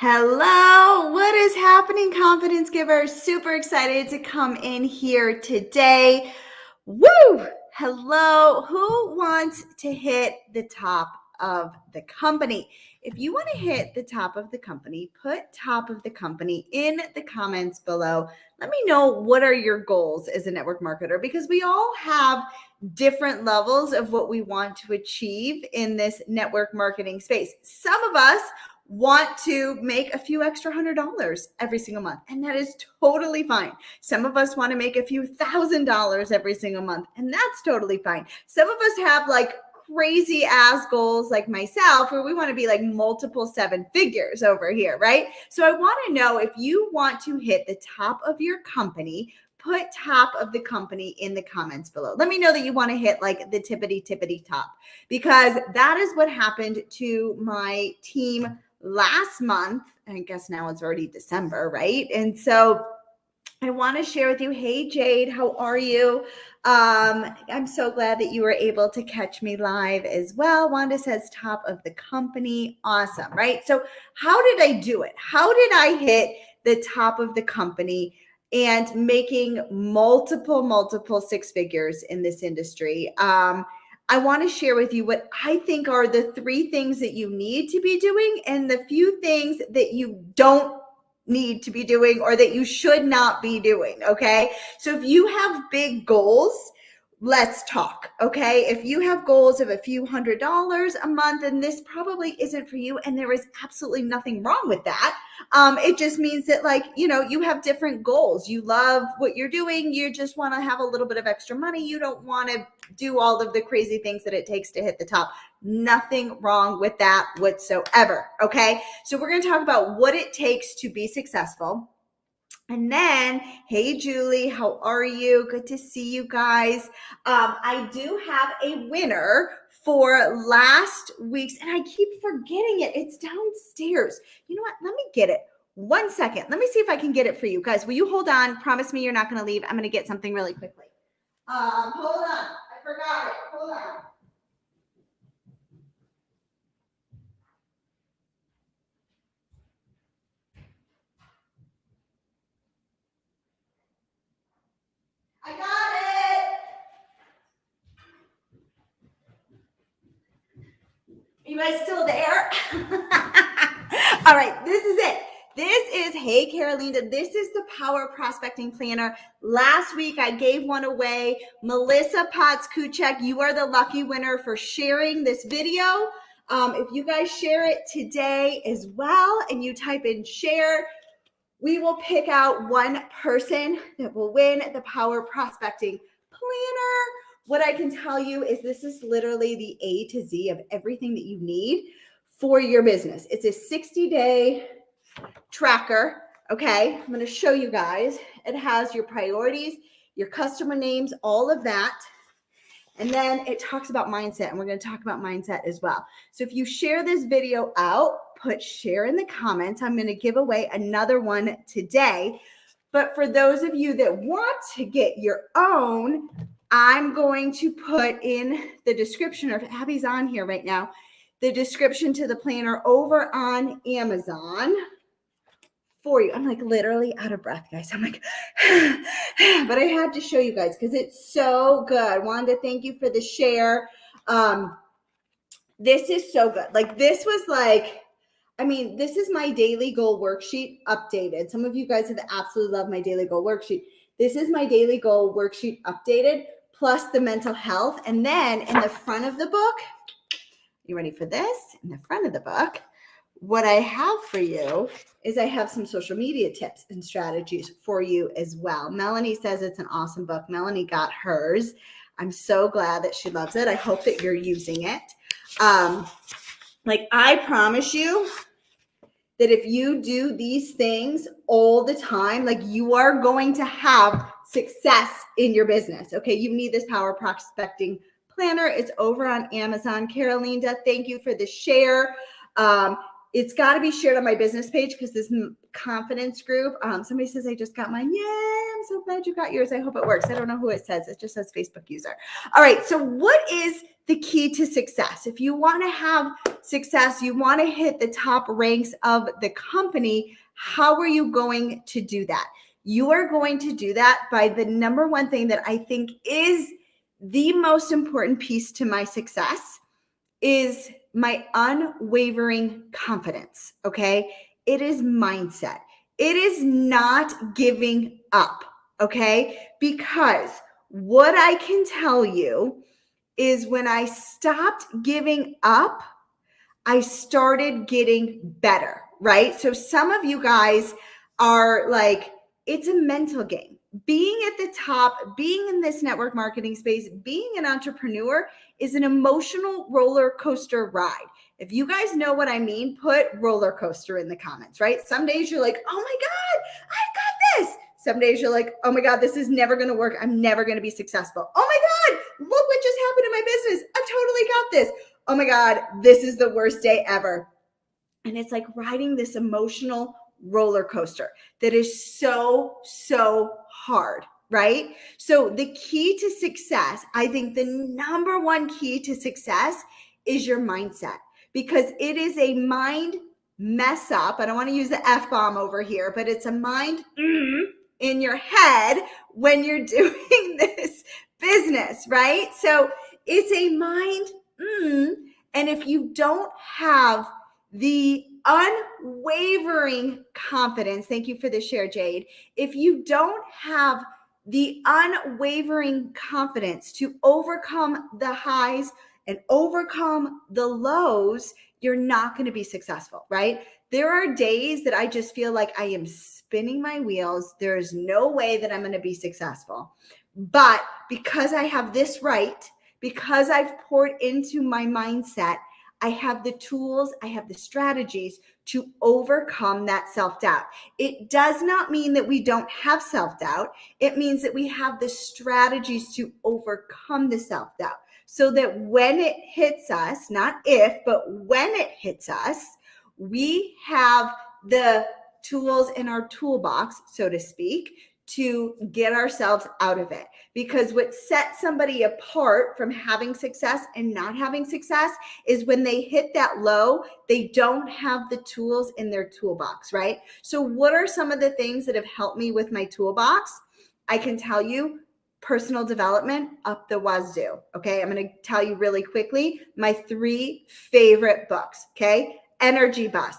Hello, what is happening, confidence givers? Super excited to come in here today. Woo! Hello, who wants to hit the top of the company? If you want to hit the top of the company, put top of the company in the comments below. Let me know what are your goals as a network marketer, because we all have different levels of what we want to achieve in this network marketing space. Some of us want to make a few extra $100 every single month, and that is totally fine. Some of us want to make a few $1,000s every single month, and that's totally fine. Some of us have like crazy ass goals like myself, where we want to be like multiple seven figures over here, right? So I want to know, if you want to hit the top of your company, put top of the company in the comments below. Let me know that you want to hit like the tippity top, because that is what happened to my team last month. I guess now it's already December, right? And so I want to share with you. Hey, Jade, how are you? I'm so glad that you were able to catch me live as well. Wanda says top of the company. Awesome, right? So how did I do it? How did I hit the top of the company and making multiple six figures in this industry? I want to share with you what I think are the 3 things that you need to be doing and the few things that you don't need to be doing or that you should not be doing. Okay. So if you have big goals, let's talk. Okay. If you have goals of a few $100s a month, and this probably isn't for you, and there is absolutely nothing wrong with that. It just means that, like, you have different goals. You love what you're doing. You just want to have a little bit of extra money. You don't want to do all of the crazy things that it takes to hit the top. Nothing wrong with that whatsoever. Okay. So we're going to talk about what it takes to be successful. And then, hey, Julie, how are you? Good to see you guys. I do have a winner for last week's, and I keep forgetting it. It's downstairs. You know what? Let me get it. 1 second. Let me see if I can get it for you guys. Will you hold on? Promise me you're not going to leave. I'm going to get something really quickly. Hold on. I forgot it. Hold on. I got it. You guys still there? All right, this is it. This is, hey, Carolina, this is the Power Prospecting Planner. Last week, I gave one away. Melissa Potts-Kuchek, you are the lucky winner for sharing this video. If you guys share it today as well, and you type in share, we will pick out one person that will win the Power Prospecting Planner. What I can tell you is this is literally the A to Z of everything that you need for your business. It's a 60-day tracker. Okay, I'm going to show you guys. It has your priorities, your customer names, all of that. And then it talks about mindset, and we're going to talk about mindset as well. So if you share this video out, put share in the comments. I'm going to give away another one today. But for those of you that want to get your own, I'm going to put in the description, or if Abby's on here right now, the description to the planner over on Amazon for you. I'm like literally out of breath, guys. I'm like, but I had to show you guys because it's so good. Wanda, thank you for the share. This is so good. Like, this was like, I mean, this is my daily goal worksheet updated. Some of you guys have absolutely loved my daily goal worksheet. This is my daily goal worksheet updated, plus the mental health. And then in the front of the book, you ready for this? In the front of the book, what I have for you is I have some social media tips and strategies for you as well. Melanie says it's an awesome book. Melanie got hers. I'm so glad that she loves it. I hope that you're using it. Like, I promise you that if you do these things all the time, like, you are going to have success in your business. Okay, you need this Power Prospecting Planner. It's over on Amazon. Carolina, thank you for the share. It's got to be shared on my business page because this confidence group, somebody says, I just got mine. Yay, I'm so glad you got yours. I hope it works. I don't know who it says. It just says Facebook user. All right. So what is the key to success. If you want to have success, you want to hit the top ranks of the company, how are you going to do that? You are going to do that by the number one thing that I think is the most important piece to my success is my unwavering confidence, okay? It is mindset. It is not giving up, okay? Because what I can tell you is when I stopped giving up, I started getting better, right? So some of you guys are like, it's a mental game. Being at the top, being in this network marketing space, being an entrepreneur is an emotional roller coaster ride. If you guys know what I mean, put roller coaster in the comments, right? Some days you're like, oh my God, I've got this. Some days you're like, oh my God, this is never going to work. I'm never going to be successful. Oh my God, look what just happened in my business. I've totally got this. Oh my God, this is the worst day ever. And it's like riding this emotional roller coaster that is so hard, right? So the key to success, I think the number one key to success is your mindset, because it is a mind mess up. I don't want to use the F-bomb over here, but it's a mind in your head when you're doing this business, right? So it's a mind and if you don't have the unwavering confidence, thank you for the share, Jade. If you don't have the unwavering confidence to overcome the highs and overcome the lows, you're not going to be successful, right? There are days that I just feel like I am spinning my wheels. There is no way that I'm going to be successful. But because I have this right, because I've poured into my mindset, I have the tools, I have the strategies to overcome that self-doubt. It does not mean that we don't have self-doubt. It means that we have the strategies to overcome the self-doubt so that when it hits us, not if, but when it hits us, we have the tools in our toolbox, so to speak, to get ourselves out of it. Because what sets somebody apart from having success and not having success is when they hit that low, they don't have the tools in their toolbox, right? So what are some of the things that have helped me with my toolbox? I can tell you personal development up the wazoo, okay? I'm going to tell you really quickly my 3 favorite books, okay? Energy Bus.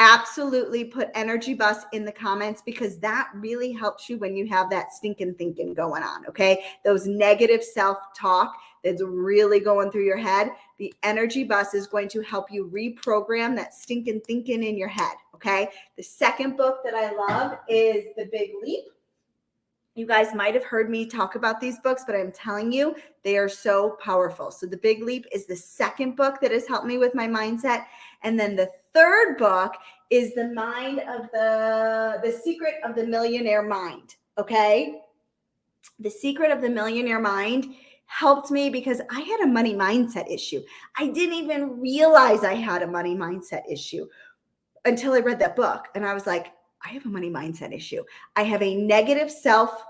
Absolutely put Energy Bus in the comments, because that really helps you when you have that stinking thinking going on, okay? Those negative self-talk that's really going through your head. The Energy Bus is going to help you reprogram that stinking thinking in your head, okay? The second book that I love is The Big Leap. You guys might have heard me talk about these books, but I'm telling you, they are so powerful. So The Big Leap is the second book that has helped me with my mindset. And then the third book is The Secret of the Millionaire Mind, okay? The Secret of the Millionaire Mind helped me because I had a money mindset issue. I didn't even realize I had a money mindset issue until I read that book. And I was like, I have a money mindset issue. I have a negative self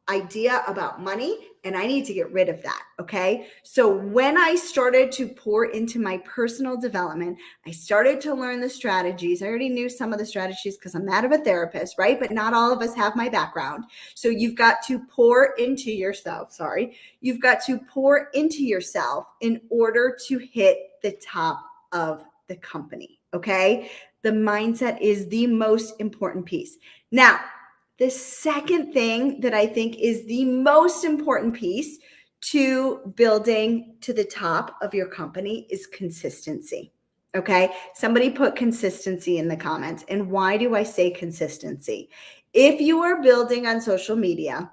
idea about money, and I need to get rid of that. Okay. So when I started to pour into my personal development, I started to learn the strategies. I already knew some of the strategies because I'm that of a therapist, right? But not all of us have my background. So you've got to pour into yourself. You've got to pour into yourself in order to hit the top of the company. Okay. The mindset is the most important piece. Now, the second thing that I think is the most important piece to building to the top of your company is consistency. Okay. Somebody put consistency in the comments. And why do I say consistency? If you are building on social media,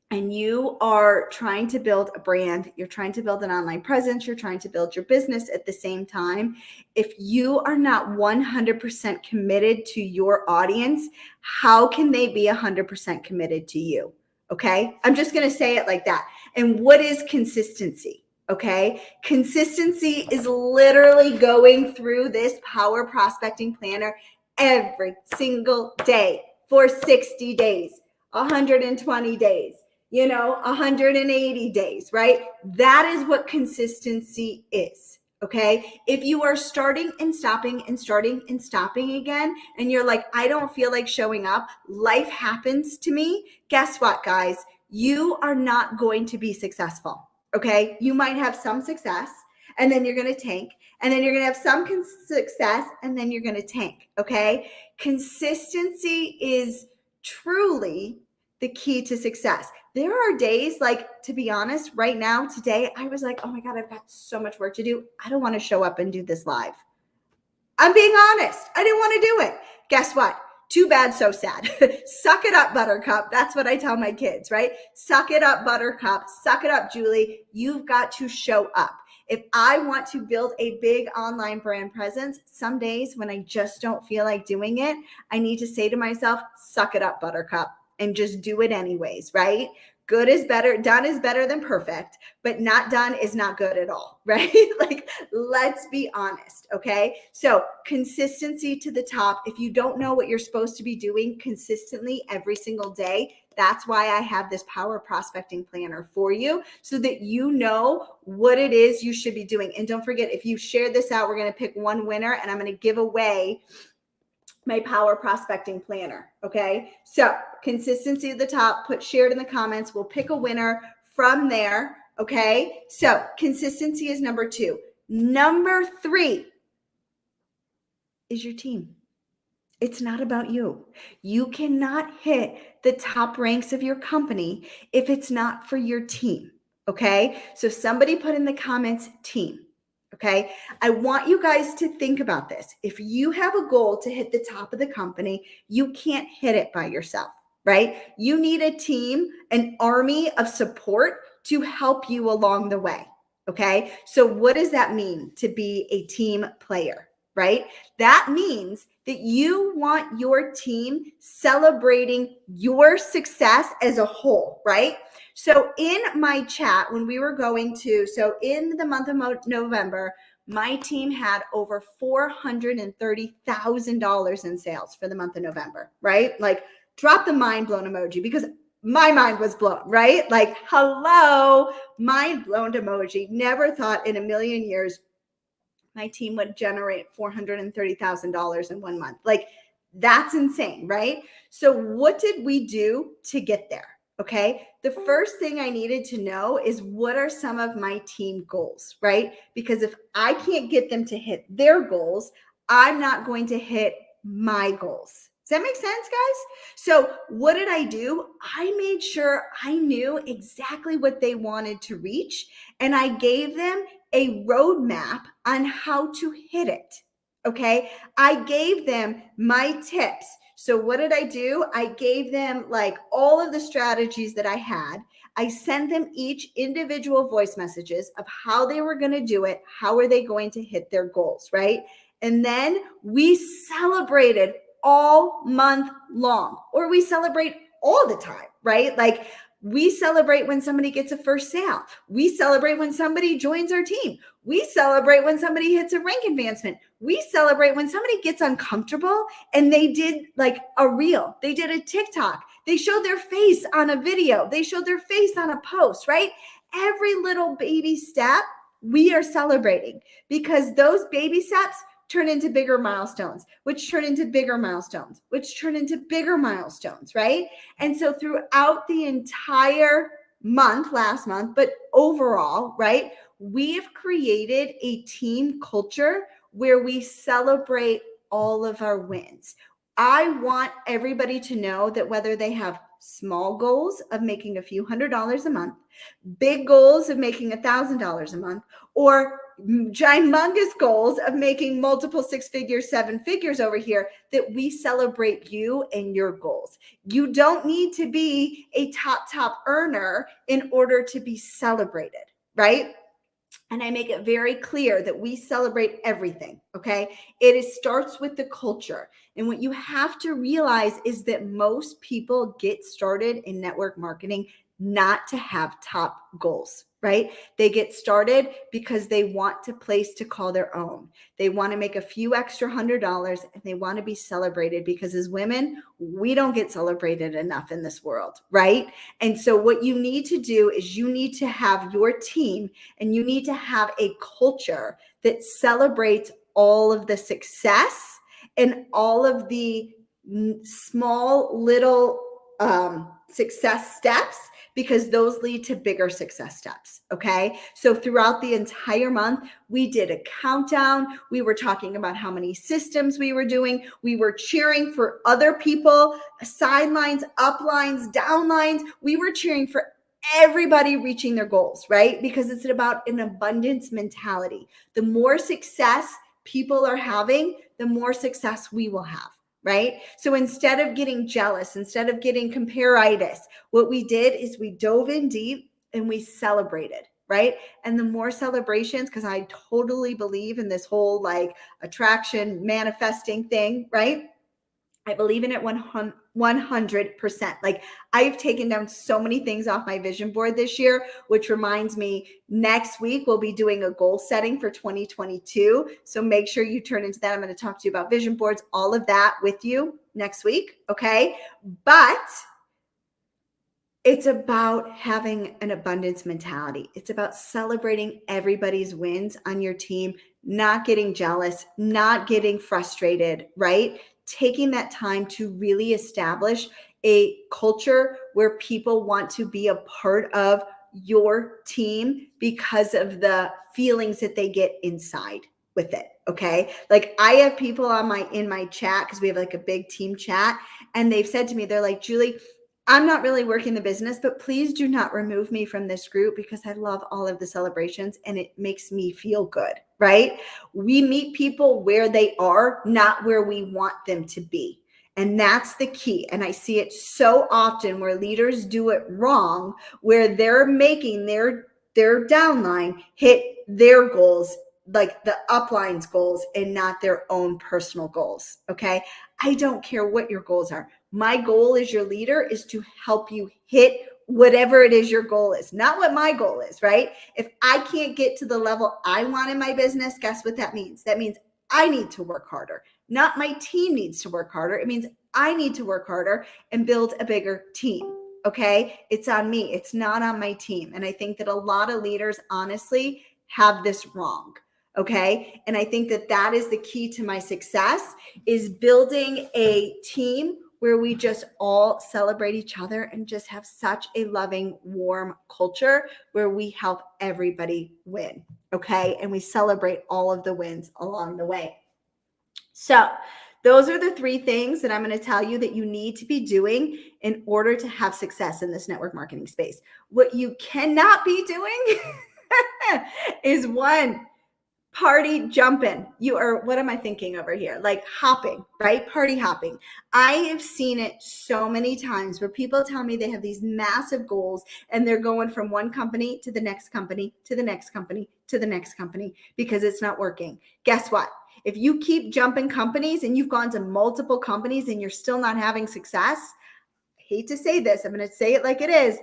and you are trying to build a brand, you're trying to build an online presence, you're trying to build your business at the same time, if you are not 100% committed to your audience, how can they be 100% committed to you? Okay? I'm just going to say it like that. And what is consistency? Okay? Consistency is literally going through this power prospecting planner every single day for 60 days, 120 days. 180 days, right? That is what consistency is. Okay. If you are starting and stopping and starting and stopping again, and you're like, I don't feel like showing up, life happens to me. Guess what, guys? You are not going to be successful. Okay. You might have some success and then you're going to tank, and then you're going to have some success and then you're going to tank. Okay. Consistency is truly the key to success. There are days, like, to be honest, right now, today, I was like, oh my God, I've got so much work to do. I don't want to show up and do this live. I'm being honest. I didn't want to do it. Guess what? Too bad, so sad. Suck it up, Buttercup. That's what I tell my kids, right? Suck it up, Buttercup. Suck it up, Julie. You've got to show up. If I want to build a big online brand presence, some days when I just don't feel like doing it, I need to say to myself, suck it up, Buttercup, and just do it anyways, right? Good is better, done is better than perfect, but not done is not good at all, right? Like, let's be honest, okay? So consistency to the top. If you don't know what you're supposed to be doing consistently every single day, that's why I have this power prospecting planner for you, so that you know what it is you should be doing. And don't forget, if you share this out, we're going to pick one winner, and I'm going to give away my power prospecting planner. Okay. So consistency at the top, put shared in the comments. We'll pick a winner from there. Okay. So consistency is number 2. Number 3 is your team. It's not about you. You cannot hit the top ranks of your company if it's not for your team. Okay. So somebody put in the comments, team. Okay. I want you guys to think about this. If you have a goal to hit the top of the company, you can't hit it by yourself, right? You need a team, an army of support to help you along the way. Okay. So what does that mean to be a team player, right? That means that you want your team celebrating your success as a whole, right? So in my chat, when we were in the month of November, my team had over $430,000 in sales for the month of November, right? Like, drop the mind blown emoji, because my mind was blown, right? Like, hello, mind blown emoji. Never thought in a million years my team would generate $430,000 in 1 month. Like, that's insane, right? So what did we do to get there? Okay. The first thing I needed to know is, what are some of my team goals, right? Because if I can't get them to hit their goals, I'm not going to hit my goals. Does that make sense, guys? So what did I do? I made sure I knew exactly what they wanted to reach, and I gave them a roadmap on how to hit it. Okay. I gave them my tips. So what did I do? I gave them like all of the strategies that I had. I sent them each individual voice messages of how they were going to do it. How are they going to hit their goals, right? And then we celebrated all month long, or we celebrate all the time, right? Like, we celebrate when somebody gets a first sale. We celebrate when somebody joins our team. We celebrate when somebody hits a rank advancement. We celebrate when somebody gets uncomfortable and they did like a reel. They did a TikTok. They showed their face on a video. They showed their face on a post, right? Every little baby step we are celebrating, because those baby steps turn into bigger milestones, which turn into bigger milestones, which turn into bigger milestones, right? And so throughout the entire month, last month, but overall, right, we have created a team culture where we celebrate all of our wins. I want everybody to know that whether they have small goals of making a few $100s a month, big goals of making $1,000 a month, or humongous goals of making multiple 6 figures, 7 figures over here, that we celebrate you and your goals. You don't need to be a top earner in order to be celebrated, right? And I make it very clear that we celebrate everything, okay? Starts with the culture. And what you have to realize is that most people get started in network marketing not to have top goals, right? They get started because they want a place to call their own. They want to make a few extra $100 and they want to be celebrated because as women, we don't get celebrated enough in this world, right? And so what you need to do is you need to have your team and you need to have a culture that celebrates all of the success and all of the small little success steps, because those lead to bigger success steps. Okay. So throughout the entire month, we did a countdown. We were talking about how many systems we were doing. We were cheering for other people, sidelines, uplines, downlines. We were cheering for everybody reaching their goals, right? Because it's about an abundance mentality. The more success people are having, the more success we will have. Right? So instead of getting jealous, instead of getting comparaitis, what we did is we dove in deep and we celebrated, right? And the more celebrations, because I totally believe in this whole like attraction manifesting thing, right? I believe in it 100%. Like I've taken down so many things off my vision board this year, which reminds me next week we'll be doing a goal setting for 2022. So make sure you turn into that. I'm going to talk to you about vision boards, all of that with you next week. Okay. But it's about having an abundance mentality. It's about celebrating everybody's wins on your team, not getting jealous, not getting frustrated, right? Taking that time to really establish a culture where people want to be a part of your team because of the feelings that they get inside with it. Okay. Like I have people on in my chat, because we have like a big team chat, and they've said to me, they're like, Julie, I'm not really working the business, but please do not remove me from this group because I love all of the celebrations and it makes me feel good, right? We meet people where they are, not where we want them to be. And that's the key. And I see it so often where leaders do it wrong, where they're making their downline hit their goals, like the upline's goals, and not their own personal goals. Okay. I don't care what your goals are. My goal as your leader is to help you hit whatever it is your goal is, not what my goal is, right? If I can't get to the level I want in my business, guess what that means? That means I need to work harder, not my team needs to work harder. It means I need to work harder and build a bigger team. Okay. It's on me. It's not on my team. And I think that a lot of leaders honestly have this wrong. Okay. And I think that that is the key to my success, is building a team where we just all celebrate each other and just have such a loving, warm culture where we help everybody win. Okay. And we celebrate all of the wins along the way. So those are the 3 things that I'm going to tell you that you need to be doing in order to have success in this network marketing space. What you cannot be doing is 1, party jumping. You are, what am I thinking over here? Like hopping, right? Party hopping. I have seen it so many times where people tell me they have these massive goals and they're going from one company to the next company, to the next company, to the next company, because it's not working. Guess what? If you keep jumping companies and you've gone to multiple companies and you're still not having success, I hate to say this, I'm going to say it like it is.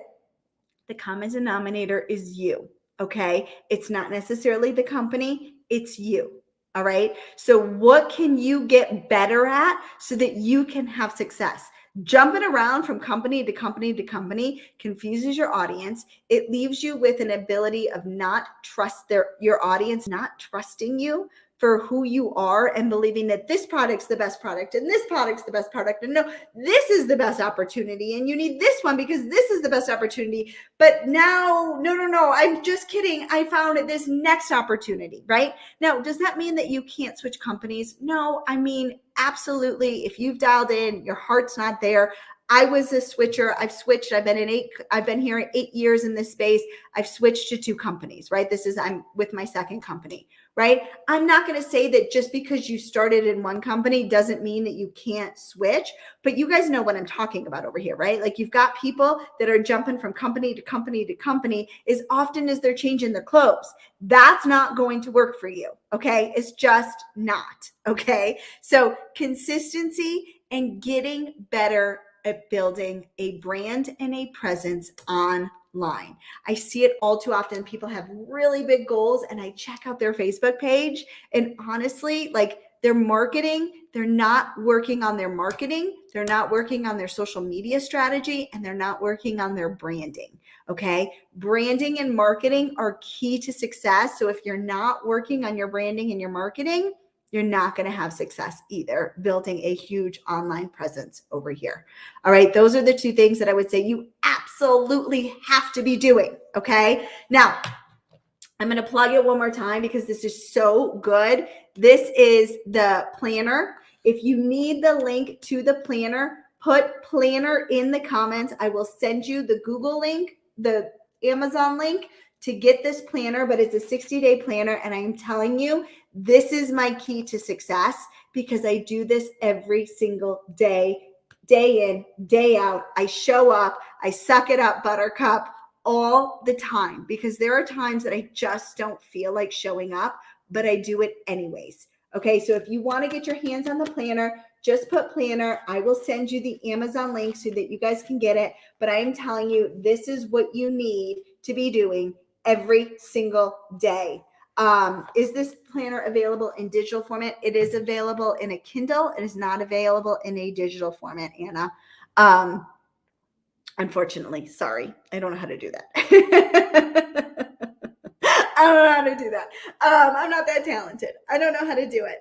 The common denominator is you. Okay. It's not necessarily the company, it's you. All right. So what can you get better at so that you can have success? Jumping around from company to company to company confuses your audience. It leaves you with an ability of not trust your audience, not trusting you for who you are and believing that this product's the best product and this product's the best product. And no, this is the best opportunity and you need this one because this is the best opportunity. But now, no, I'm just kidding. I found this next opportunity, right? Now, does that mean that you can't switch companies? No, I mean, absolutely. If you've dialed in, your heart's not there. I was a switcher. I've switched. I've been here 8 years in this space. I've switched to 2 companies, right? I'm with my second company, right? I'm not going to say that just because you started in one company doesn't mean that you can't switch, but you guys know what I'm talking about over here, right? Like you've got people that are jumping from company to company to company as often as they're changing their clothes. That's not going to work for you. Okay. It's just not. Okay. So consistency and getting better at building a brand and a presence online. I see it all too often. People have really big goals, and I check out their Facebook page, and honestly, like, their marketing, they're not working on their marketing, they're not working on their social media strategy, and they're not working on their branding. Okay, branding and marketing are key to success. So if you're not working on your branding and your marketing, you're not going to have success either building a huge online presence over here. All right, those are the two things that I would say you absolutely have to be doing. Okay, now I'm going to plug it one more time because this is so good. This is the planner. If you need the link to the planner, put planner in the comments. I will send you the Google link, the Amazon link to get this planner, but it's a 60-day planner. And I'm telling you, this is my key to success because I do this every single day, day in, day out. I show up, I suck it up, buttercup, all the time, because there are times that I just don't feel like showing up, but I do it anyways. Okay, so if you want to get your hands on the planner, just put planner. I will send you the Amazon link so that you guys can get it. But I am telling you, this is what you need to be doing every single day. Is this planner available in digital format? It is available in a Kindle. It is not available in a digital format, Anna. Unfortunately, sorry, I don't know how to do that. I don't know how to do that. I'm not that talented. I don't know how to do it.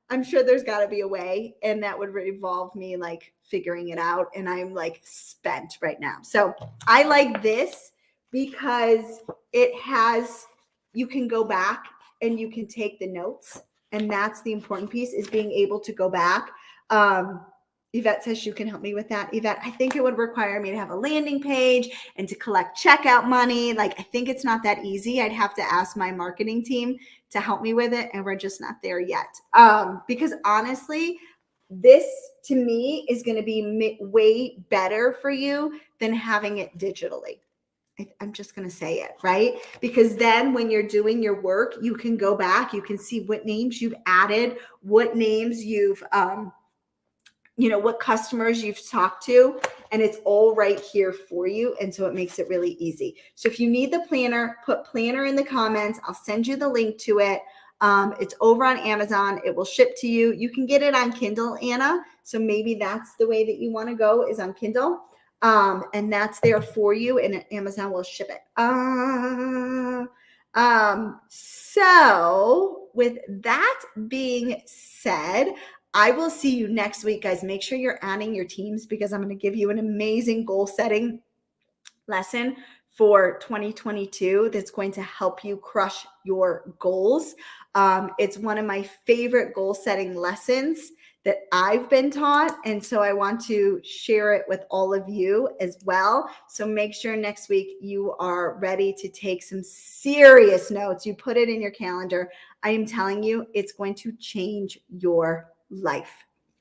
I'm sure there's got to be a way, and that would involve me like figuring it out. And I'm like spent right now. So I like this because it has, you can go back and you can take the notes. And that's the important piece, is being able to go back. Yvette says you can help me with that. Yvette, I think it would require me to have a landing page and to collect checkout money. Like, I think it's not that easy. I'd have to ask my marketing team to help me with it, and we're just not there yet. Because honestly, this to me is going to be way better for you than having it digitally. I'm just going to say it, right? Because then when you're doing your work, you can go back, you can see what names you've added, what names you've, what customers you've talked to, and it's all right here for you. And so it makes it really easy. So if you need the planner, put planner in the comments. I'll send you the link to it. It's over on Amazon. It will ship to you. You can get it on Kindle, Anna. So maybe that's the way that you want to go, is on Kindle. And that's there for you, and Amazon will ship it. So with that being said, I will see you next week, guys. Make sure you're adding your teams, because I'm going to give you an amazing goal setting lesson for 2022 that's going to help you crush your goals. It's one of my favorite goal setting lessons that I've been taught. And so I want to share it with all of you as well. So make sure next week you are ready to take some serious notes. You put it in your calendar. I am telling you, it's going to change your life.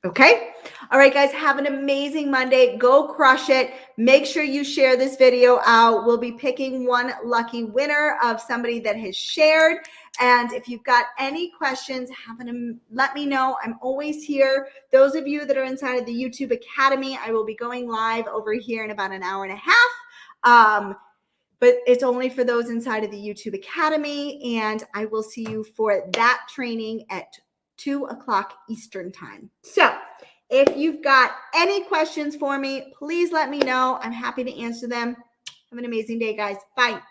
Okay. All right, guys, have an amazing Monday. Go crush it. Make sure you share this video out. We'll be picking one lucky winner of somebody that has shared. And if you've got any questions, let me know. I'm always here. Those of you that are inside of the YouTube Academy, I will be going live over here in about an hour and a half. But it's only for those inside of the YouTube Academy. And I will see you for that training at 2:00 Eastern time. So if you've got any questions for me, please let me know. I'm happy to answer them. Have an amazing day, guys. Bye.